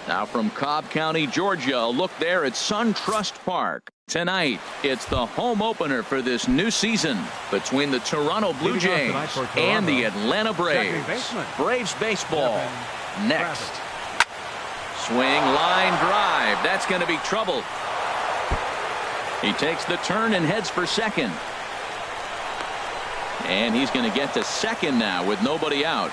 Now from Cobb County, Georgia, a look there at SunTrust Park. Tonight, it's the home opener for this new season between the Toronto Blue Jays and the Atlanta Braves. Braves baseball next. Swing, line drive. That's going to be trouble. He takes the turn and heads for second. And he's going to get to second now with nobody out.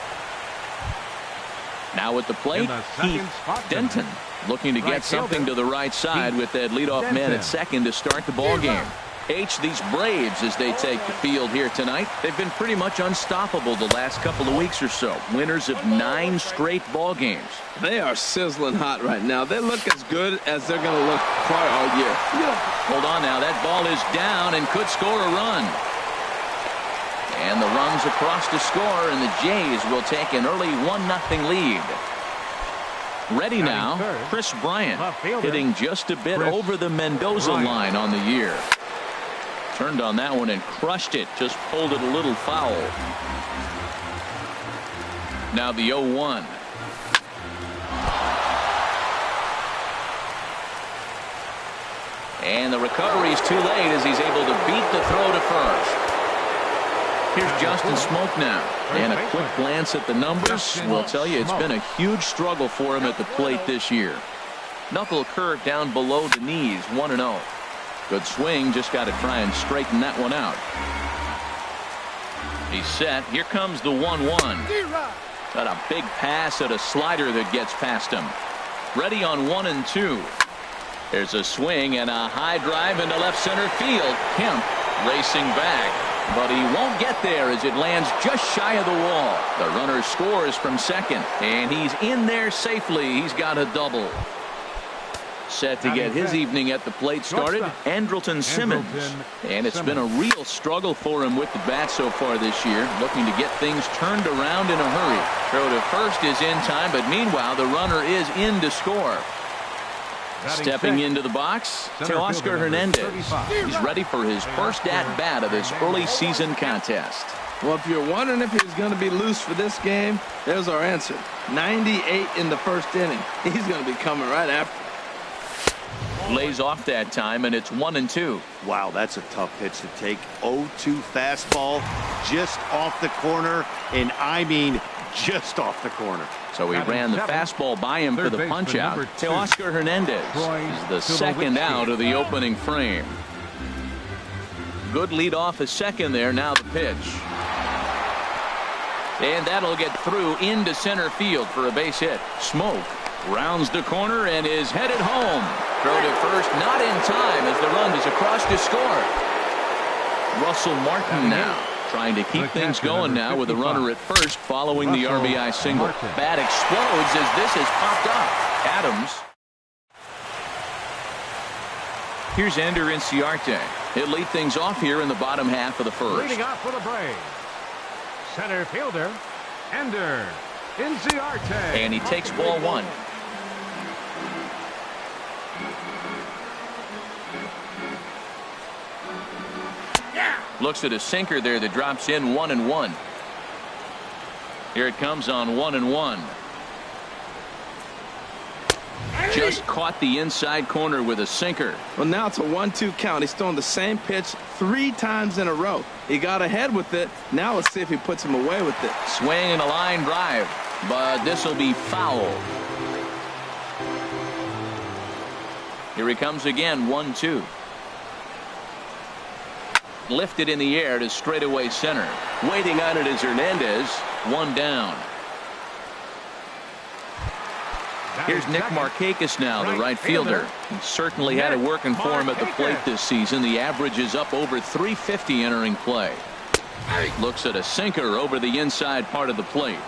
Now at the plate, Heath Denton looking to get something to the right side with that leadoff man at second to start the ball game. These Braves, as they take the field here tonight, they've been pretty much unstoppable the last couple of weeks or so. Winners of 9 straight ball games. They are sizzling hot right now. They look as good as they're going to look probably all year. Hold on now. That ball is down and could score a run. And the runs across to score, and the Jays will take an early 1-0 lead. Ready now, Chris Bryant, hitting just a bit over the Mendoza line on the year. Turned on that one and crushed it, just pulled it a little foul. Now the 0-1. And the recovery is too late as he's able to beat the throw to first. Here's Justin Smoak now, and a quick glance at the numbers will tell you it's been a huge struggle for him at the plate this year. Knuckle curve down below the knees, 1-0. Good swing, just got to try and straighten that one out. He's set. Here comes the 1-1. Got a big pass at a slider that gets past him. Ready on 1-2. There's a swing and a high drive into left center field. Kemp racing back. But he won't get there as it lands just shy of the wall. The runner scores from second, and he's in there safely. He's got a double. Set to get his evening at the plate started, Andrelton Simmons. And it's been a real struggle for him with the bat so far this year, looking to get things turned around in a hurry. Throw to first is in time, but meanwhile the runner is in to score. Stepping into the box, Teoscar Hernandez. He's ready for his first at-bat of this early season contest. Well, if you're wondering if he's going to be loose for this game, there's our answer. 98 in the first inning. He's going to be coming right after. Lays off that time, and it's 1-2. Wow, that's a tough pitch to take. 0-2 fastball just off the corner, and I mean just off the corner. So he ran the fastball by him for the punch out. Teoscar Hernandez is the second out of the opening frame. Good lead off a second there. Now the pitch. And that'll get through into center field for a base hit. Smoak rounds the corner and is headed home. Throw to first, not in time as the run is across to score. Russell Martin now trying to keep things going now with a runner at first following the RBI single. Bat explodes as this has popped up. Adams. Here's Ender Inciarte. He'll lead things off here in the bottom half of the first. Leading off for the Braves, center fielder Ender Inciarte. And he takes ball one. Looks at a sinker there that drops in 1-1. Here it comes on 1-1. Just caught the inside corner with a sinker. Well, now it's a 1-2 count. He's throwing the same pitch 3 times in a row. He got ahead with it. Now let's see if he puts him away with it. Swing and a line drive, but this will be foul. Here he comes again, 1-2. Lifted in the air to straightaway center. Waiting on it is Hernandez. 1 down. Here's Nick Markakis now, the right fielder. He certainly had it working for him at the plate this season. The average is up over 350 entering play. Looks at a sinker over the inside part of the plate.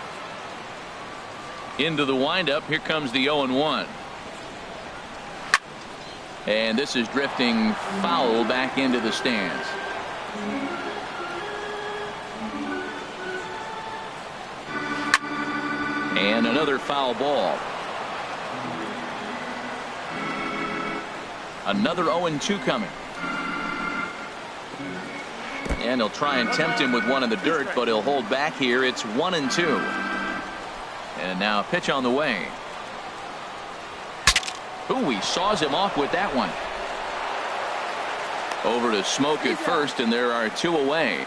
Into the windup. Here comes the 0-1. And this is drifting foul back into the stands. And another foul ball. Another 0-2 coming. And he'll try and tempt him with one in the dirt, but he'll hold back here. It's 1-2. And now a pitch on the way. Ooh, he saws him off with that one. Over to Smoke at first, and there are 2 away.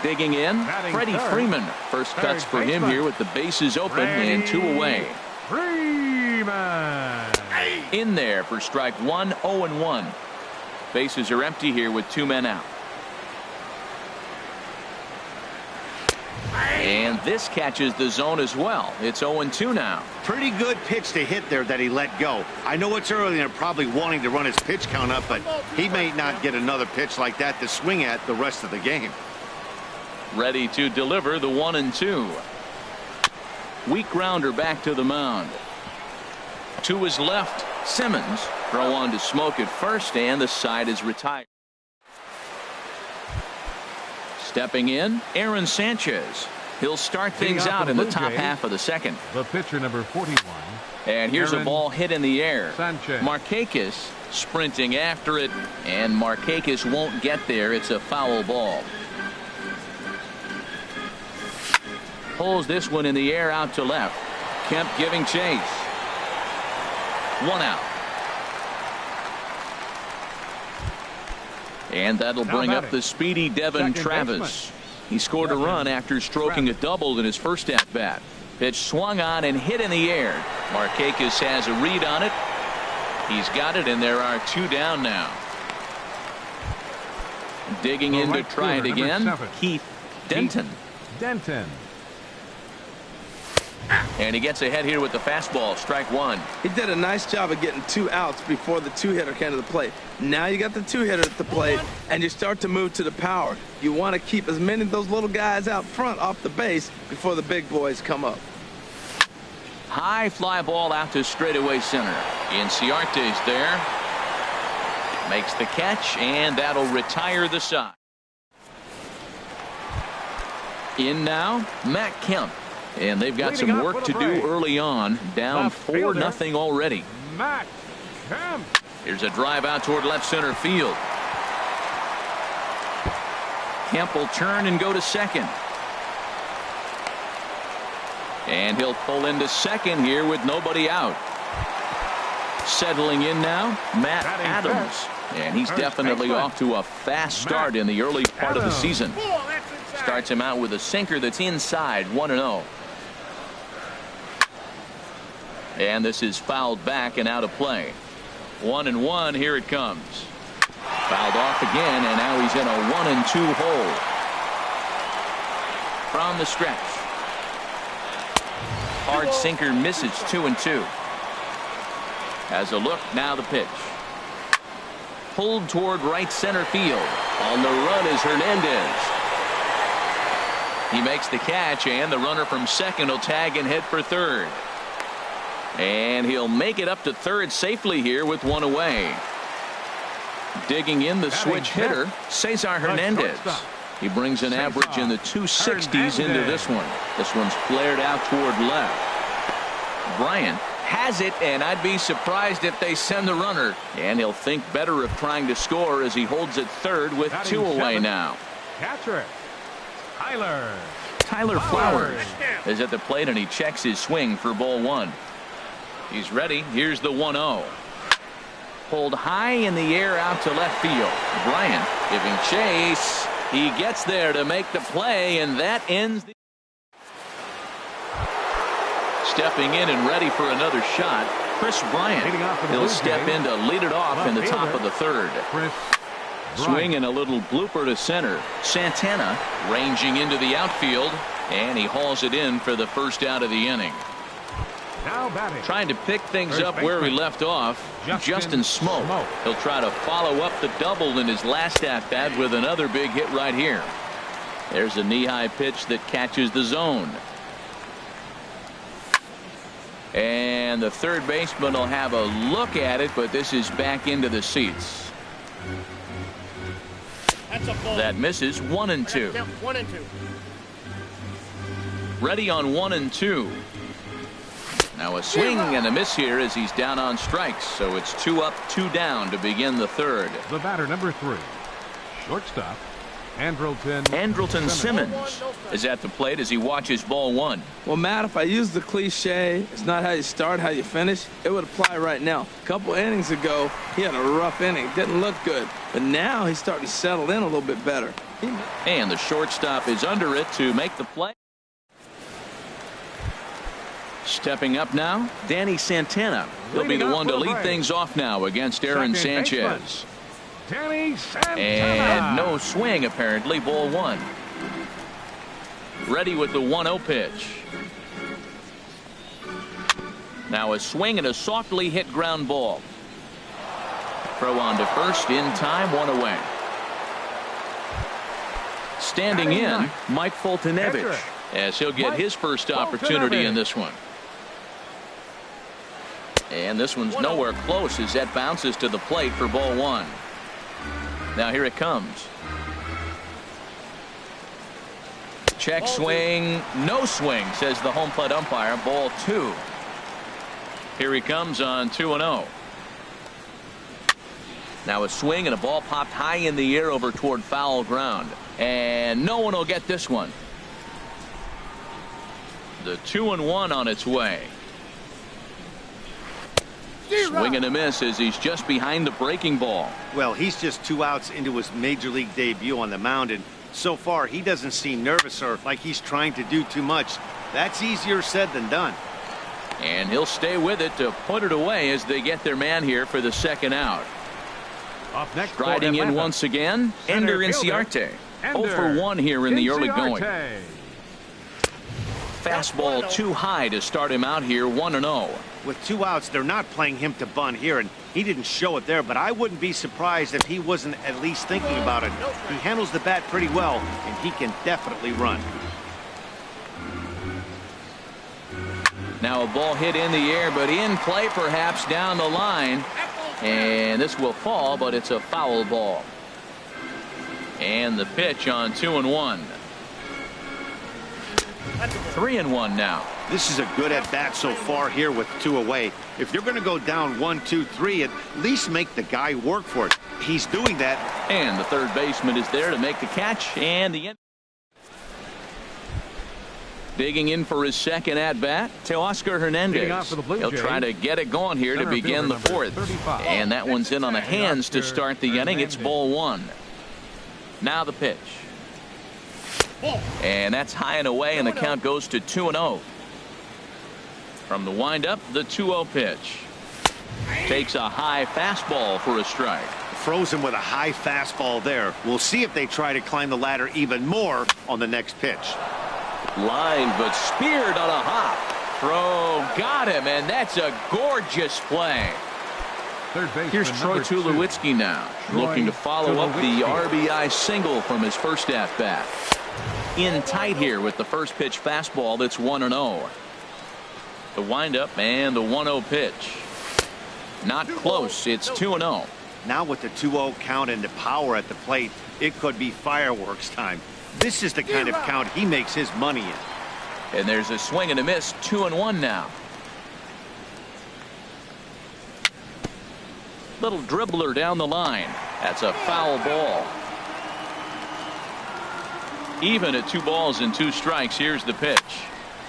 Digging in, Freddie Freeman. First cuts for him here with the bases open and 2 away. Freeman. In there for strike 1, 0-1. Bases are empty here with 2 men out. And this catches the zone as well. It's 0-2 now. Pretty good pitch to hit there that he let go. I know it's early and they're probably wanting to run his pitch count up, but he may not get another pitch like that to swing at the rest of the game. Ready to deliver the 1-2. Weak grounder back to the mound. To his left, Simmons. Throw on to Smoke at first, and the side is retired. Stepping in, Aaron Sanchez. He'll start things out in the top half of the second. The pitcher, number 41. And here's a ball hit in the air. Sanchez. Markakis sprinting after it, and Markakis won't get there. It's a foul ball. Pulls this one in the air out to left. Kemp giving chase. 1 out. And that'll bring up the speedy Devin Travis. He scored a run after stroking a double in his first at bat. Pitch swung on and hit in the air. Markakis has a read on it. He's got it, and there are 2 down now. Digging in to try it again, Keith Denton. And he gets ahead here with the fastball. Strike 1. He did a nice job of getting 2 outs before the 2-hitter came to the plate. Now you got the 2-hitter at the plate, and you start to move to the power. You want to keep as many of those little guys out front off the base before the big boys come up. High fly ball out to straightaway center. Inciarte's there. Makes the catch, and that'll retire the side. In now, Matt Kemp. And they've got some work to do early on. Down 4-0 already. Matt Kemp. Here's a drive out toward left center field. Kemp will turn and go to second. And he'll pull into second here with nobody out. Settling in now, Matt Adams. And he's definitely off to a fast start in the early part of the season. Starts him out with a sinker that's inside, 1-0. And this is fouled back and out of play. 1-1. Here it comes. Fouled off again, and now he's in a 1-2 hole. From the stretch. Hard sinker misses, 2-2. Has a look, now the pitch. Pulled toward right center field. On the run is Hernandez. He makes the catch, and the runner from second will tag and head for third. And he'll make it up to third safely here with 1 away. Digging in the switch hitter, Cesar Hernandez. He brings an average in the 260s into this one. This one's flared out toward left. Bryant has it, and I'd be surprised if they send the runner. And he'll think better of trying to score as he holds it third with 2 away now. Catcher Tyler Flowers is at the plate, and he checks his swing for ball 1. He's ready. Here's the 1-0. Pulled high in the air out to left field. Bryant giving chase. He gets there to make the play, and that ends the. Stepping in and ready for another shot, Chris Bryant. He'll step in to lead it off in the top of the third. Swing and a little blooper to center. Santana ranging into the outfield, and he hauls it in for the first out of the inning. Now batting. Trying to pick things up where he left off, Justin Smoke. He'll try to follow up the double in his last at bat with another big hit right here. There's a knee-high pitch that catches the zone. And the third baseman will have a look at it, but this is back into the seats. That misses. 1-2. 1-2. Ready on 1-2. Now a swing and a miss here as he's down on strikes. So it's 2 up, 2 down to begin the third. The batter, number 3, shortstop Andrelton Simmons is at the plate as he watches ball one. Well, Matt, if I use the cliche, it's not how you start, how you finish, it would apply right now. A couple innings ago, he had a rough inning. Didn't look good. But now he's starting to settle in a little bit better. And the shortstop is under it to make the play. Stepping up now, Danny Santana. He'll be the one to lead things off now against Aaron Sanchez. Danny Santana. And no swing, apparently. Ball one. Ready with the 1-0 pitch. Now a swing and a softly hit ground ball. Throw on to first in time, one away. Standing in, Mike Foltynewicz, as he'll get his first opportunity in this one. And this one's nowhere close as that bounces to the plate for ball one. Now here it comes. Check swing, no swing, says the home plate umpire. Ball two. Here he comes on 2-0. Now a swing and a ball popped high in the air over toward foul ground. And no one will get this one. The 2-1 on its way. Swing and a miss as he's just behind the breaking ball. Well, he's just 2 outs into his major league debut on the mound, and so far he doesn't seem nervous or like he's trying to do too much. That's easier said than done. And he'll stay with it to put it away as they get their man here for the second out. Up next, striding in once again, Ender Inciarte. 0 for 1 here in the early going. Fastball too high to start him out here, 1-0. With 2 outs, they're not playing him to bunt here, and he didn't show it there, but I wouldn't be surprised if he wasn't at least thinking about it. He handles the bat pretty well, and he can definitely run. Now a ball hit in the air, but in play perhaps down the line. And this will fall, but it's a foul ball. And the pitch on 2-1. 3-1 now. This is a good at bat so far here with 2 away. If you're going to go down 1, 2, 3, at least make the guy work for it. He's doing that. And the third baseman is there to make the catch, and the end. Digging in for his second at bat, Teoscar Hernandez. He'll try to get it going here to begin the fourth. And that one's in on the hands to start the inning. It's ball one. Now the pitch. And that's high and away, and the count goes to 2-0. From the windup, the 2-0 pitch. Takes a high fastball for a strike. Frozen with a high fastball there. We'll see if they try to climb the ladder even more on the next pitch. Line, but speared on a hop. Throw, got him, and that's a gorgeous play. Here's Troy Tulowitzki now, looking to follow up the RBI single from his first at-bat. In tight here with the first pitch fastball. That's 1-0. The windup and the 1-0 pitch. Not close. It's 2-0. Now with the 2-0 count and the power at the plate, it could be fireworks time. This is the kind of count he makes his money in. And there's a swing and a miss. 2-1 now. Little dribbler down the line. That's a foul ball. Even at 2 balls and 2 strikes. Here's the pitch.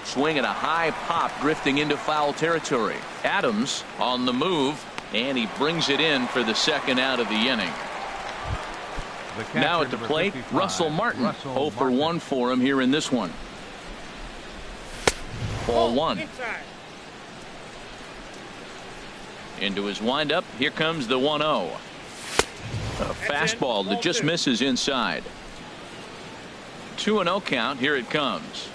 Swing and a high pop drifting into foul territory. Adams on the move, and he brings it in for the second out of the inning. Now at the plate, Russell Martin. 0 for 1 for him here in this one. Ball one. Into his windup. Here comes the 1-0. A fastball that just misses inside. 2-0 count. Here it comes.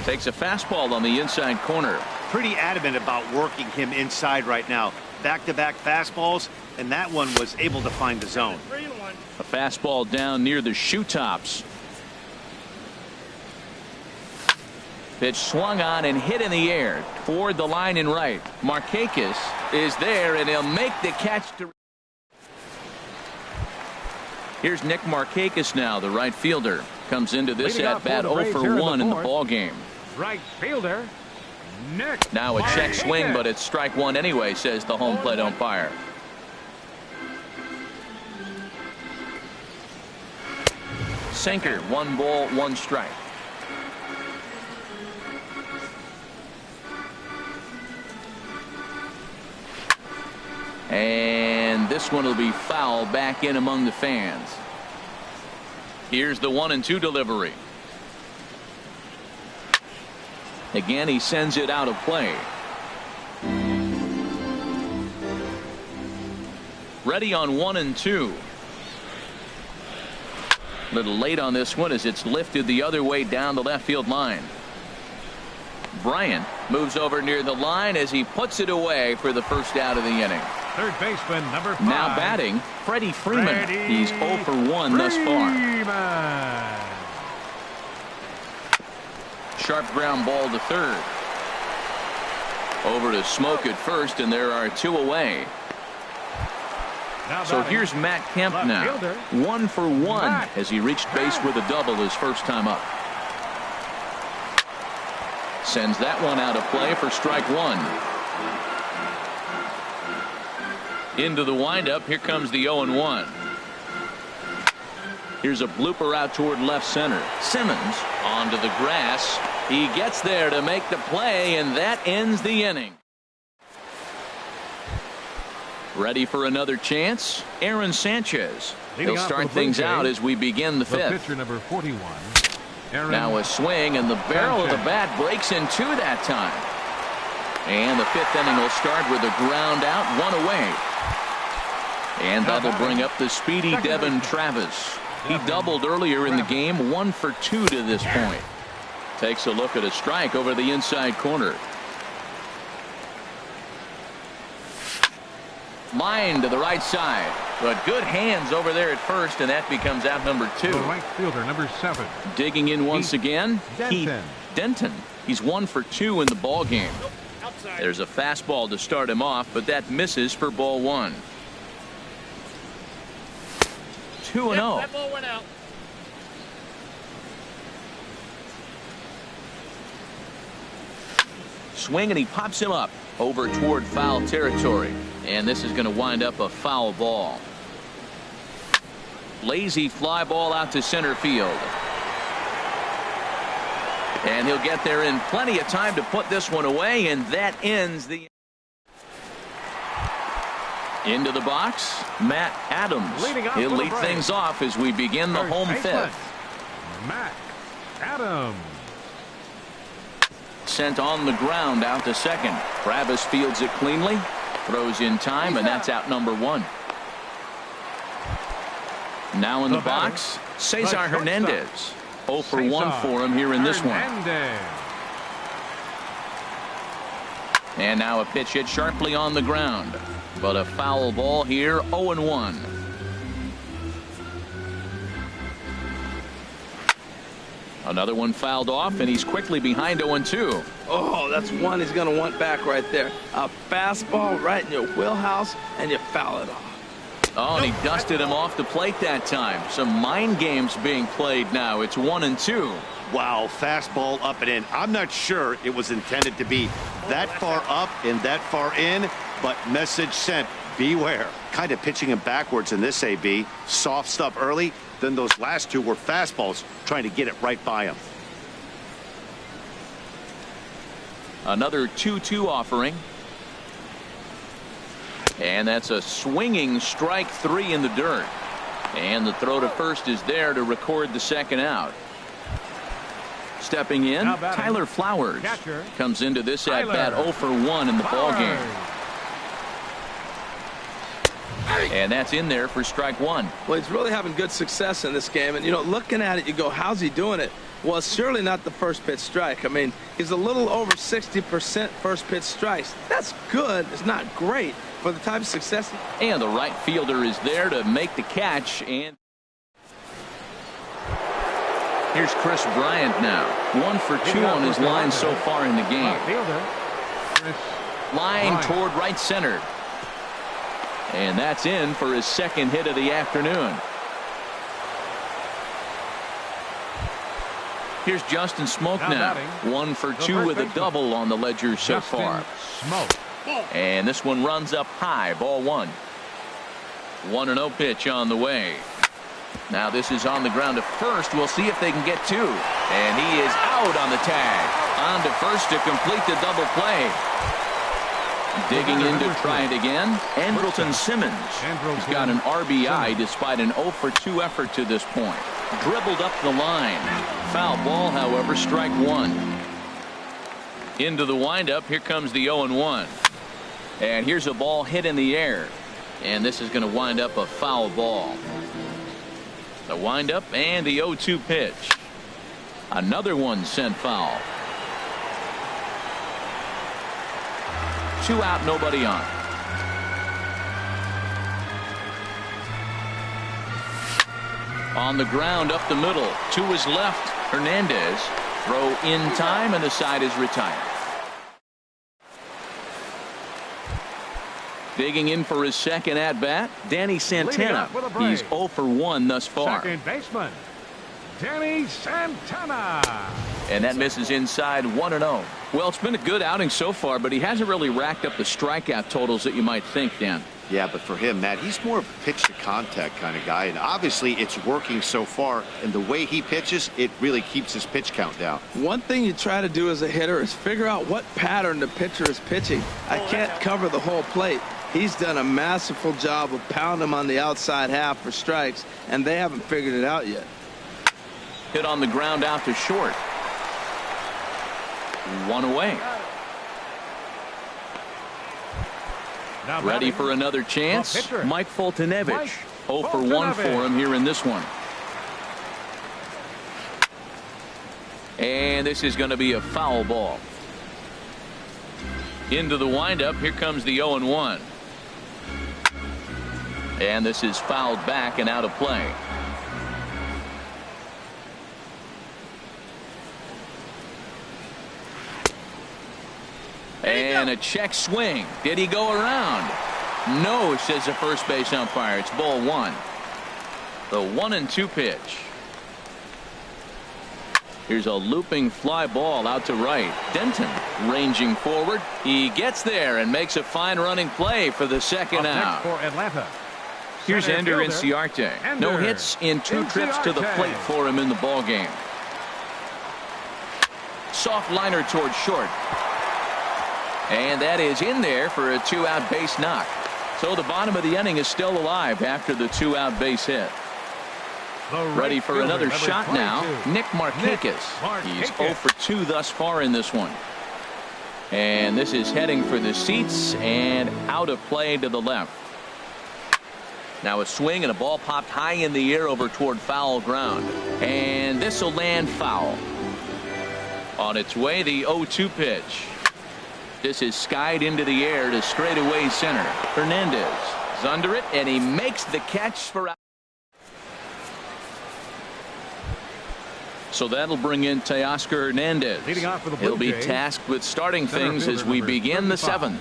Takes a fastball on the inside corner. Pretty adamant about working him inside right now. Back-to-back fastballs, and that one was able to find the zone. A fastball down near the shoe tops. Pitch swung on and hit in the air toward the line and right. Markakis is there, and he'll make the catch. Here's Nick Markakis now, the right fielder. Comes into this at bat 0 for 1 in the ball game. Right fielder, Nick. Now a check swing, but it's strike one anyway, says the home plate umpire. sinker. 1 ball, 1 strike. And this one will be foul back in among the fans. Here's the 1-2 delivery. Again, he sends it out of play. Ready on 1-2. Little late on this one as it's lifted the other way down the left field line. Bryant moves over near the line as he puts it away for the first out of the inning. Third baseman, number 5. Now batting, Freddie Freeman. He's 0 for 1 thus far. Sharp ground ball to third. Over to Smoke at first, and there are 2 away. So here's Matt Kemp now. 1 for 1 as he reached base with a double his first time up. Sends that one out of play for strike 1. Into the windup. Here comes the 0-1. Here's a blooper out toward left center. Simmons onto the grass. He gets there to make the play, and that ends the inning. Ready for another chance? Aaron Sanchez. He'll start things out as we begin the 5th. Pitcher number 41. Now a swing, and the barrel of the bat breaks in 2 that time. And the 5th inning will start with a ground out, 1 away. And that'll bring up the speedy Devin Travis. He doubled earlier in the game, 1 for 2 to this point. Takes a look at a strike over the inside corner. Line to the right side, but good hands over there at first, and that becomes out number 2. The right fielder, number 7. Digging in once again, Keith Denton. He's 1 for 2 in the ball game. There's a fastball to start him off, but that misses for ball 1. 2-0. That ball went out. Swing, and he pops him up over toward foul territory. And this is going to wind up a foul ball. Lazy fly ball out to center field. And he'll get there in plenty of time to put this one away, and that ends the. Into the box, Matt Adams. He'll lead things off as we begin the home 5th. Matt Adams. Sent on the ground out to second. Travis fields it cleanly. Throws in time, and that's out number 1. Now in the box, Cesar Hernandez. 0 for 1 for him here in this one. And now a pitch hit sharply on the ground. But a foul ball here, 0-1. Another one fouled off, and he's quickly behind 0-2. Oh, that's one he's going to want back right there. A fastball right in your wheelhouse, and you foul it off. Oh, and he dusted him off the plate that time. Some mind games being played now. It's 1-2. Wow, fastball up and in. I'm not sure it was intended to be that far up and that far in, but message sent. Beware. Kind of pitching him backwards in this AB. Soft stuff early. Then those last 2 were fastballs, trying to get it right by him. Another 2-2 offering. And that's a swinging strike 3 in the dirt. And the throw to first is there to record the second out. Stepping in, Tyler Flowers comes into this at bat 0 for 1 in the ball game. And that's in there for strike 1. Well, he's really having good success in this game. And, you know, looking at it, you go, how's he doing it? Well, it's surely not the first pitch strike. I mean, he's a little over 60% first pitch strikes. That's good. It's not great for the type of success. And the right fielder is there to make the catch. And here's Chris Bryant now. 1 for 2 on his line so far in the game. Line toward right center. And that's in for his second hit of the afternoon. Here's Justin Smoke now. 1 for 2 with a double on the ledger so far. And this one runs up high, ball 1. 1-0 pitch on the way. Now this is on the ground to first. We'll see if they can get two. And he is out on the tag. On to first to complete the double play. Digging in to try it again. Andrelton Simmons. He's got an RBI despite an 0 for 2 effort to this point. Dribbled up the line. Foul ball, however, strike one. Into the windup. Here comes the 0-1. And here's a ball hit in the air. And this is going to wind up a foul ball. The windup and the 0-2 pitch. Another one sent foul. 2 out, nobody on. On the ground up the middle to his left. Hernandez. Throw in time and the side is retired. Digging in for his second at bat, Danny Santana. He's 0 for 1 thus far. Second baseman, Danny Santana. And that misses inside 1-0. Well, it's been a good outing so far, but he hasn't really racked up the strikeout totals that you might think, Dan. Yeah, but for him, Matt, he's more of a pitch to contact kind of guy, and obviously it's working so far, and the way he pitches, it really keeps his pitch count down. One thing you try to do as a hitter is figure out what pattern the pitcher is pitching. I can't cover the whole plate. He's done a masterful job of pounding him on the outside half for strikes, and they haven't figured it out yet. Hit on the ground out to short. 1 away. Now Ready for another chance. Mike Foltynewicz. 0 for 1 for him here in this one. And this is going to be a foul ball. Into the windup. Here comes the 0-1. And this is fouled back and out of play. And a check swing. Did he go around? No, says the first base umpire. It's ball 1. The 1-2 pitch. Here's a looping fly ball out to right. Denton ranging forward. He gets there and makes a fine running play for the second out. For Atlanta. Here's Ender Inciarte. No hits in 2 trips to the plate for him in the ball game. Soft liner towards short. And that is in there for a 2-out base knock. So the bottom of the inning is still alive after the 2-out base hit. Ready for another shot now. Nick Markakis. He's 0 for 2 thus far in this one. And this is heading for the seats and out of play to the left. Now a swing and a ball popped high in the air over toward foul ground. And this will land foul. On its way, the 0-2 pitch. This is skied into the air to straightaway center. Hernandez is under it, and he makes the catch for out. So that'll bring in Teoscar Hernandez. He'll be tasked with starting things as we begin the 7th.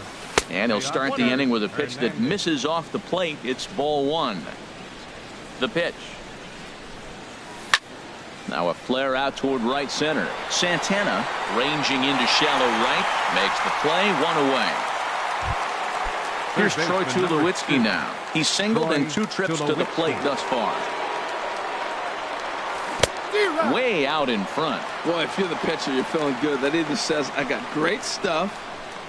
And he'll start the inning with a pitch that misses off the plate. It's ball 1. The pitch. Now a flare out toward right center. Santana ranging into shallow right. Makes the play. 1 away. Here's Troy Tulowitzki now. He's singled in 2 trips to the plate thus far. Way out in front. Boy, if you're the pitcher, you're feeling good. That either says I got great stuff,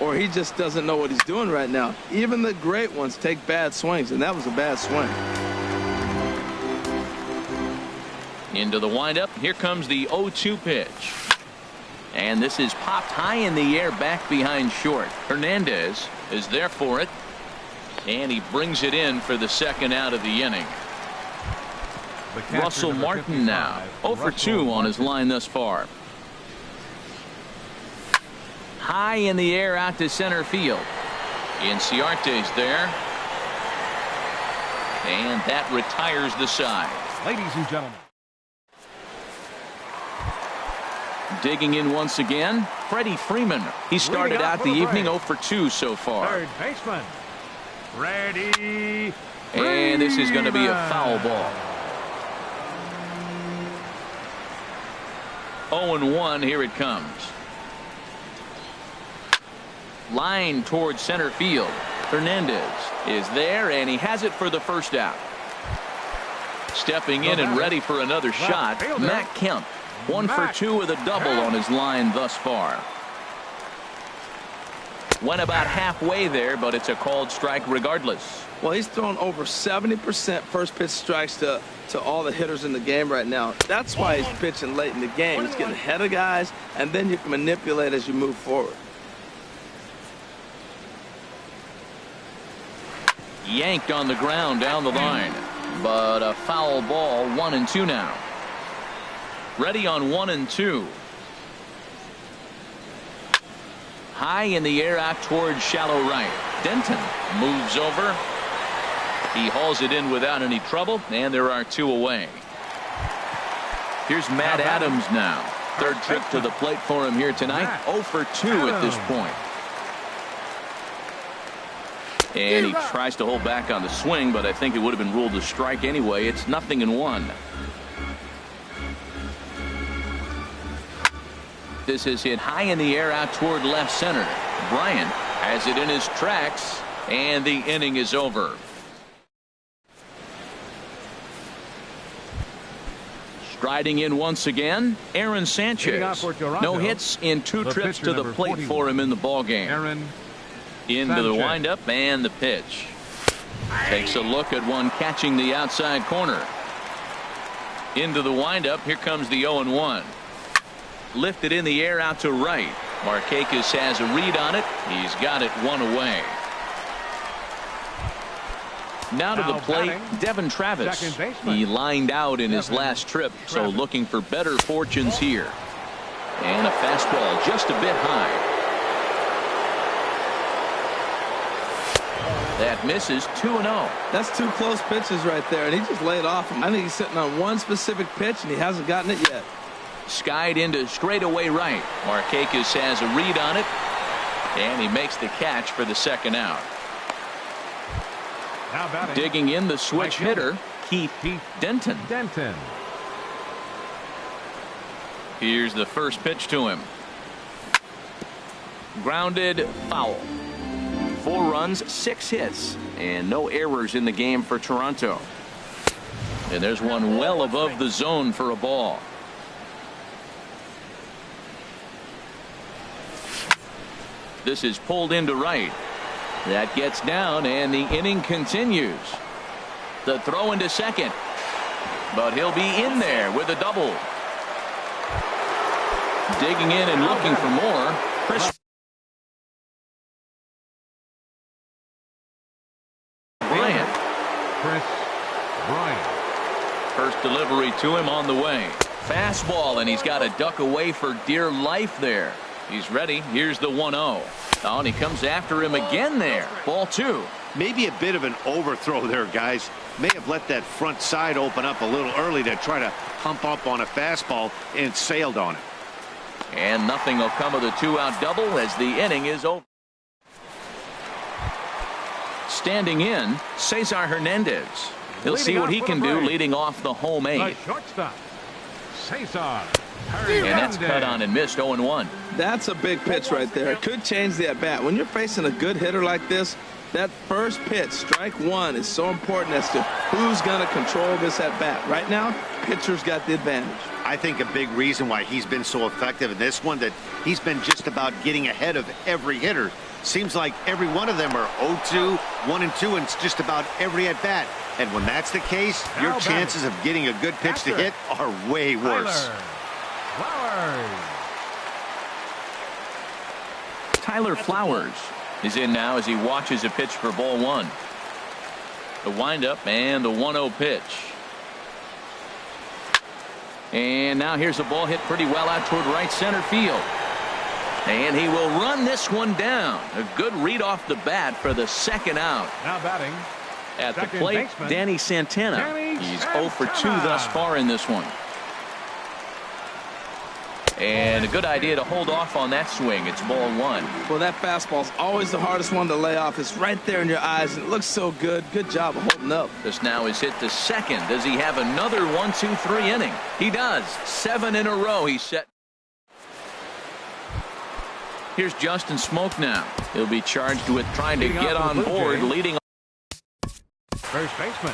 or he just doesn't know what he's doing right now. Even the great ones take bad swings, and that was a bad swing. Into the windup. Here comes the 0-2 pitch. And this is popped high in the air back behind short. Hernandez is there for it. And he brings it in for the second out of the inning. Russell Martin now. 0 for 2 on his line thus far. High in the air out to center field. Inciarte's there. And that retires the side. Ladies and gentlemen. Digging in once again, Freddie Freeman. He started out the evening 0 for 2 so far. Third baseman, Freddie. And this is going to be a foul ball. 0-1, here it comes. Line towards center field. Hernandez is there, and he has it for the first out. Stepping in and ready for another shot, Matt Kemp. 1 for 2 with a double on his line thus far. Went about halfway there, but it's a called strike regardless. Well, he's thrown over 70% first pitch strikes to all the hitters in the game right now. That's why he's pitching late in the game. He's getting ahead of guys, and then you can manipulate as you move forward. Yanked on the ground down the line, but a foul ball. 1-2 now. Ready on 1-2. High in the air out towards shallow right. Denton moves over. He hauls it in without any trouble, and there are 2 away. Here's Matt Adams now. Third trip to the plate for him here tonight. 0 for 2 at this point. And he tries to hold back on the swing, but I think it would have been ruled a strike anyway. It's 0-1. This is hit high in the air out toward left center. Bryant has it in his tracks, and the inning is over. Striding in once again, Aaron Sanchez. No hits in 2 trips to the plate for him in the ballgame. Into the windup and the pitch. Takes a look at one catching the outside corner. Into the windup. Here comes the 0-1. Lifted in the air out to right. Markakis has a read on it. He's got it 1 away. Now to the plate, Devin Travis. He lined out in his last trip, so looking for better fortunes here. And a fastball just a bit high. That misses. 2-0. That's 2 close pitches right there, and he just laid off him. I think he's sitting on one specific pitch, and he hasn't gotten it yet. Skied into straightaway right. Markakis has a read on it, and he makes the catch for the second out. Digging in the switch hitter, Keith Denton. Here's the first pitch to him. Grounded foul. 4 runs, 6 hits, and no errors in the game for Toronto. And there's one well above the zone for a ball. This is pulled into right. That gets down, and the inning continues. The throw into second, but he'll be in there with a double. Digging in and looking for more, Chris Bryant. First delivery to him on the way. Fastball, and he's got to duck away for dear life there. He's ready. Here's the 1-0. Oh, and he comes after him again there. Ball 2. Maybe a bit of an overthrow there, guys. May have let that front side open up a little early to try to hump up on a fastball and sailed on it. And nothing will come of the 2-out double as the inning is over. Standing in, Cesar Hernandez. He'll see what he can do leading off the home 8. Shortstop, Cesar. And that's cut on and missed. 0-1. That's a big pitch right there. It could change the at-bat. When you're facing a good hitter like this, that first pitch, strike 1, is so important as to who's going to control this at-bat. Right now, pitcher's got the advantage. I think a big reason why he's been so effective in this one, that he's been just about getting ahead of every hitter. Seems like every one of them are 0-2, 1-2, and it's just about every at-bat. And when that's the case, your chances of getting a good pitch to hit are way worse. Tyler Flowers is in now as he watches a pitch for ball 1. The windup and the 1-0 pitch. And now here's a ball hit pretty well out toward right center field. And he will run this one down. A good read off the bat for the second out. Now batting at the plate, Danny Santana. He's 0 for 2 thus far in this one. And a good idea to hold off on that swing. It's ball 1. Well, that fastball's always the hardest one to lay off. It's right there in your eyes, and it looks so good. Good job of holding up. This now is hit to second. Does he have another 1-2-3 inning? He does. 7 in a row he's set. Here's Justin Smoke now. He'll be charged with trying to get on board, leading. First baseman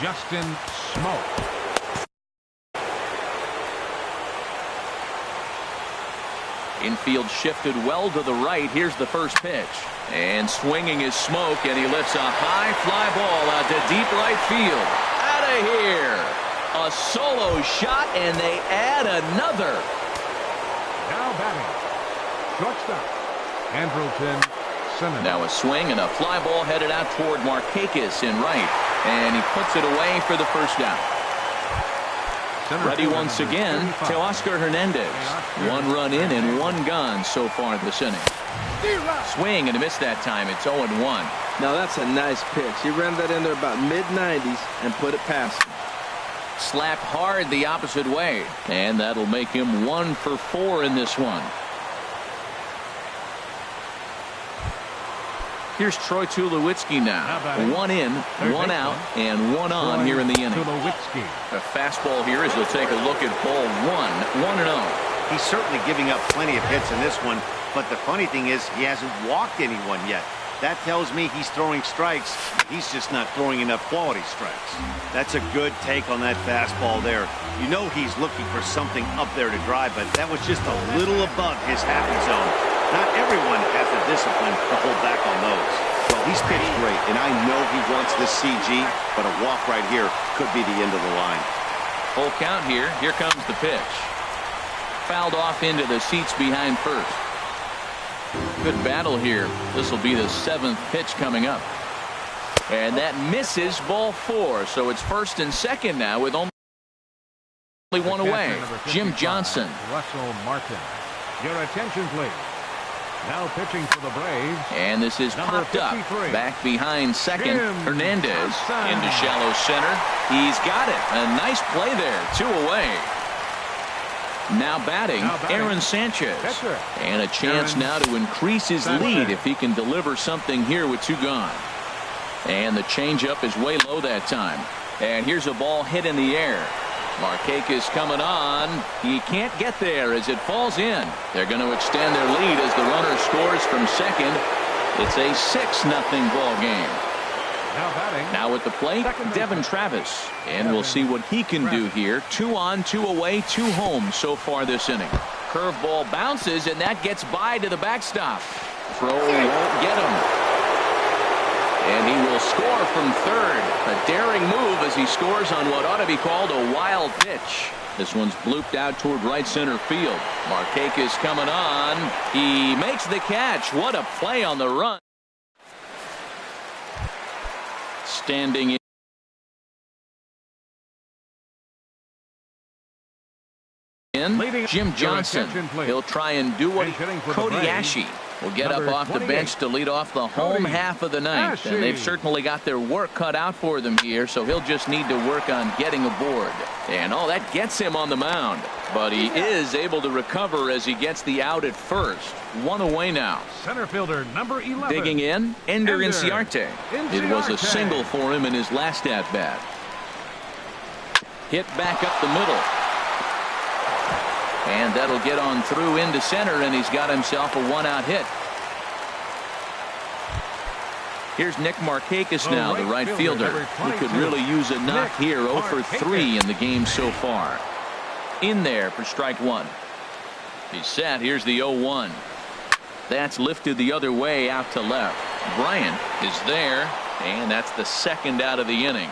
Justin Smoke. Infield shifted well to the right. Here's the first pitch. And swinging is Smoke, and he lifts a high fly ball out to deep right field. Out of here. A solo shot, and they add another. Now batting. Shortstop. Andrelton Simmons. Now a swing and a fly ball headed out toward Markakis in right. And he puts it away for the first out. Ready once again, Teoscar Hernandez. 1 run in and 1 gone so far this inning. Swing and a miss that time. It's 0-1. Now that's a nice pitch. He ran that in there about mid-90s and put it past him. Slapped hard the opposite way. And that'll make him 1 for 4 in this one. Here's Troy Tulowitzki now. 1 in, 1 out, and 1 on here in the inning. A fastball here as he'll take a look at ball 1, 1-0. He's certainly giving up plenty of hits in this one, but the funny thing is he hasn't walked anyone yet. That tells me he's throwing strikes. He's just not throwing enough quality strikes. That's a good take on that fastball there. You know he's looking for something up there to drive, but that was just a little above his happy zone. Not everyone has the discipline to hold back on those. Well, he's pitched great, and I know he wants this CG, but a walk right here could be the end of the line. Full count here. Here comes the pitch. Fouled off into the seats behind first. Good battle here. This will be the 7th pitch coming up. And that misses ball 4. So it's first and second now with only 1 away. Jim Johnson. Russell Martin. Your attention, please. Now pitching for the Braves. And this is popped up. Back behind second. Hernandez into shallow center. He's got it. A nice play there. 2 away. Now batting, Aaron Sanchez. And a chance now to increase his lead if he can deliver something here with 2 gone. And the changeup is way low that time. And here's a ball hit in the air. Markakis coming on. He can't get there as it falls in. They're going to extend their lead as the runner scores from second. It's a 6-0 ball game. Now at the plate, Devin Travis. And we'll see what he can do here. 2 on, 2 away, 2 home so far this inning. Curveball bounces, and that gets by to the backstop. Throw won't get him. And he will score from third. A daring move as he scores on what ought to be called a wild pitch. This one's blooped out toward right center field. Markakis coming on. He makes the catch. What a play on the run. Standing in, Jim Johnson. He'll try and do what Cody Ashe will get up off the bench to lead off the home half of the ninth. And they've certainly got their work cut out for them here, so he'll just need to work on getting aboard. And all that gets him on the mound. But he is able to recover as he gets the out at first. 1 away now. Center fielder number 11. Digging in, Ender Inciarte. It was a single for him in his last at-bat. Hit back up the middle. And that'll get on through into center, and he's got himself a 1-out hit. Here's Nick Markakis now, the right fielder. He could really use a knock here. 0 for 3 in the game so far. In there for strike 1. He's set. Here's the 0-1. That's lifted the other way out to left. Bryant is there, and that's the 2nd out of the inning.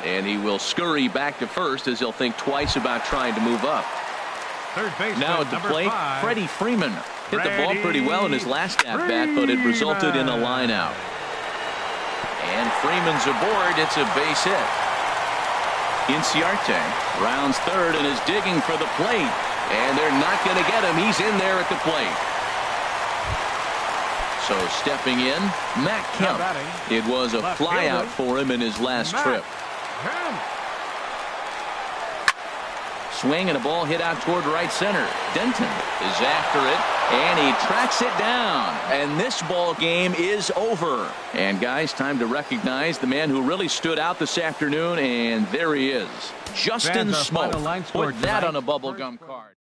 And he will scurry back to first as he'll think twice about trying to move up. Now at the plate, Freddie Freeman hit the ball pretty well in his last at-bat, but it resulted in a line out. And Freeman's aboard. It's a base hit. Inciarte rounds third and is digging for the plate. And they're not going to get him. He's in there at the plate. So stepping in, Matt Kemp. It was a flyout for him in his last trip. Swing and a ball hit out toward right center. Denton is after it, and he tracks it down. And this ball game is over. And guys, time to recognize the man who really stood out this afternoon, and there he is. Justin Smoke. Put that on a bubblegum card.